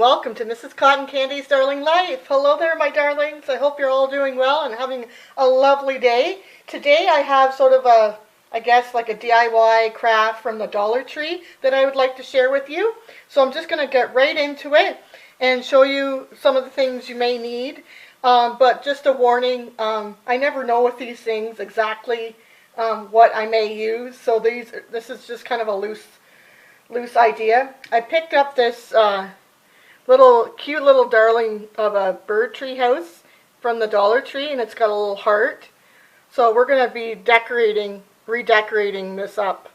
welcome to Mrs. Cotton Candy's Darling Life. Hello there, my darlings. I hope you're all doing well and having a lovely day. Today I have sort of a, I guess like a DIY craft from the Dollar Tree that I would like to share with you. So I'm just going to get right into it and show you some of the things you may need. But just a warning, I never know with these things exactly what I may use. So this is just kind of a loose idea. I picked up this cute little darling of a bird tree house from the Dollar Tree, and it's got a little heart. So we're going to be redecorating this up.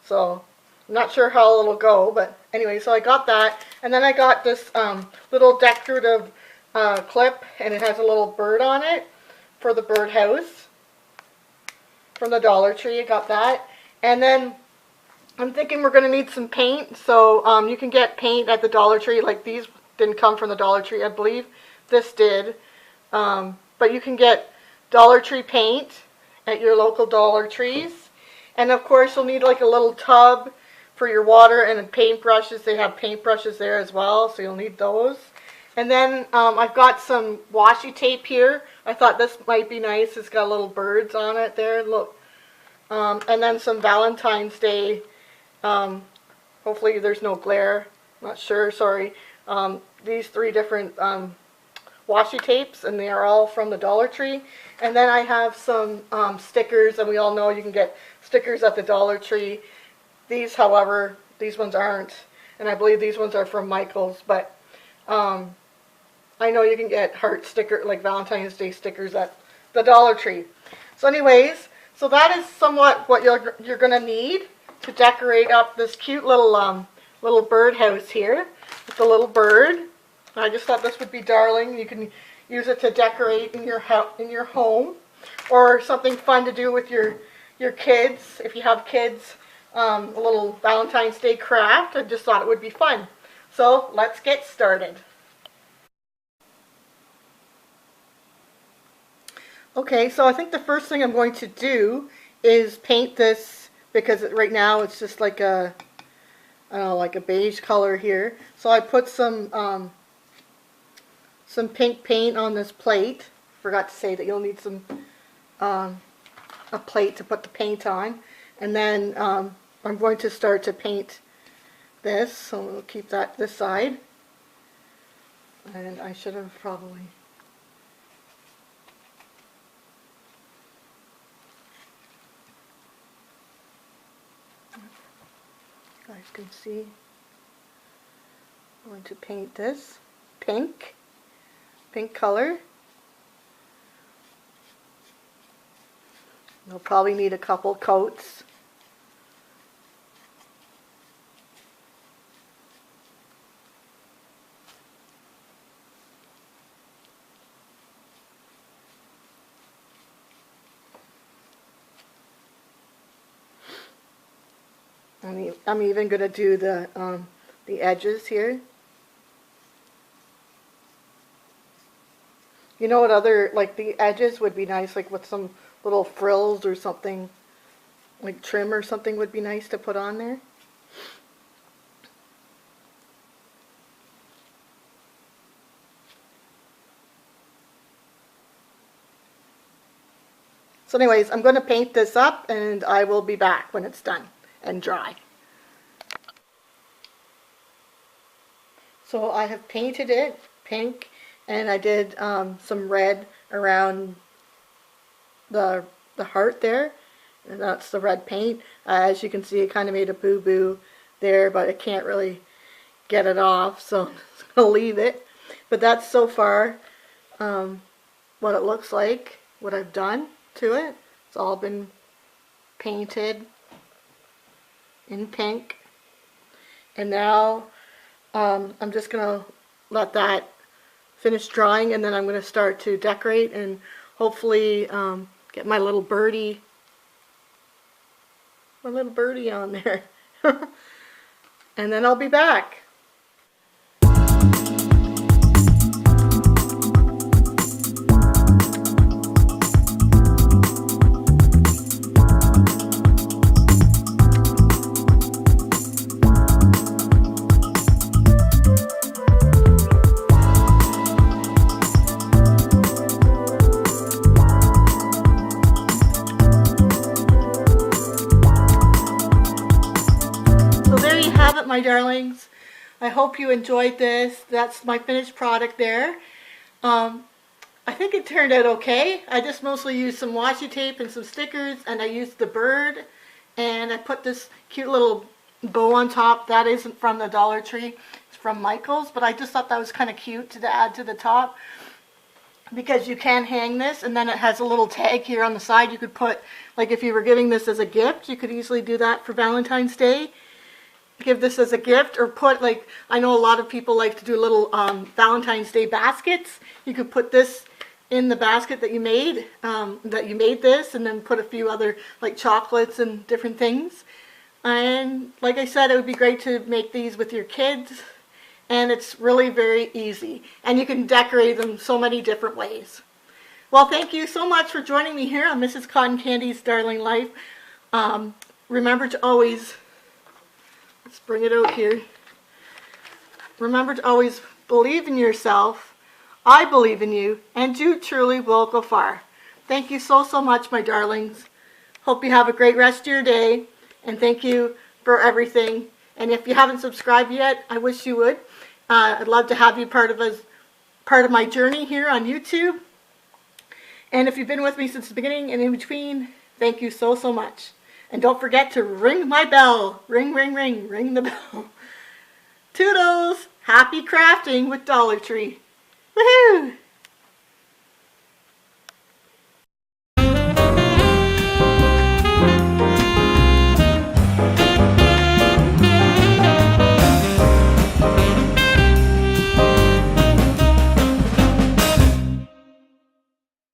So I'm not sure how it'll go, but anyway, so I got that. And then I got this little decorative clip, and it has a little bird on it for the bird house from the Dollar Tree. I got that. And then I'm thinking we're going to need some paint, so you can get paint at the Dollar Tree. Like these didn't come from the Dollar Tree, I believe. This did. But you can get Dollar Tree paint at your local Dollar Trees. And of course you'll need like a little tub for your water and paintbrushes. They have paintbrushes there as well, so you'll need those. And then I've got some washi tape here. I thought this might be nice. It's got little birds on it there. Look. And then some Valentine's Day. Hopefully there's no glare, not sure, sorry. These three different washi tapes, and they are all from the Dollar Tree. And then I have some stickers, and we all know you can get stickers at the Dollar Tree. These, however, these ones aren't, and I believe these ones are from Michael's, but I know you can get heart sticker, like Valentine's Day stickers at the Dollar Tree. So anyways, so that is somewhat what you're going to need to decorate up this cute little birdhouse here with the little bird. I just thought this would be darling. You can use it to decorate in your home, or something fun to do with your kids. If you have kids, a little Valentine's Day craft. I just thought it would be fun. So let's get started. Okay, so I think the first thing I'm going to do is paint this, because right now it's just like a, I don't know, like a beige color here. So I put some pink paint on this plate. Forgot to say that you'll need some a plate to put the paint on. And then I'm going to start to paint this. So we'll keep that this side. And I should have probably. You guys can see. I'm going to paint this pink color. You'll probably need a couple coats. I'm even going to do the edges here. You know what other, like the edges would be nice, like with some little frills or something, like trim or something would be nice to put on there. So anyways, I'm going to paint this up, and I will be back when it's done and dry. So I have painted it pink, and I did some red around the heart there, and that's the red paint. As you can see, it kind of made a boo-boo there, but I can't really get it off, so I'm just going to leave it. But that's so far what it looks like, what I've done to it. It's all been painted in pink, and now I'm just going to let that finish drying, and then I'm going to start to decorate and hopefully get my little birdie on there. And then I'll be back. have it, my darlings. I hope you enjoyed this. That's my finished product there. I think it turned out okay. I just mostly used some washi tape and some stickers, and I used the bird, and I put this cute little bow on top. That isn't from the Dollar Tree. It's from Michael's, but I just thought that was kind of cute to add to the top, because you can hang this, and then it has a little tag here on the side. You could put, like if you were giving this as a gift, you could easily do that for Valentine's Day. Give this as a gift, or put, like, I know a lot of people like to do little Valentine's Day baskets. You could put this in the basket that you made, this, and then put a few other, like, chocolates and different things. And like I said, it would be great to make these with your kids, and it's really very easy, and you can decorate them so many different ways. Well, thank you so much for joining me here on Mrs. Cotton Candy's Darling Life. Remember to always, let's bring it out here. Remember to always believe in yourself. I believe in you, and you truly will go far. Thank you so, so much, my darlings. Hope you have a great rest of your day, and thank you for everything. And if you haven't subscribed yet, I wish you would. I'd love to have you part of my journey here on YouTube. And if you've been with me since the beginning and in between, thank you so, so much. And don't forget to ring my bell. Ring, ring, ring, ring the bell. Toodles! Happy crafting with Dollar Tree. Woohoo!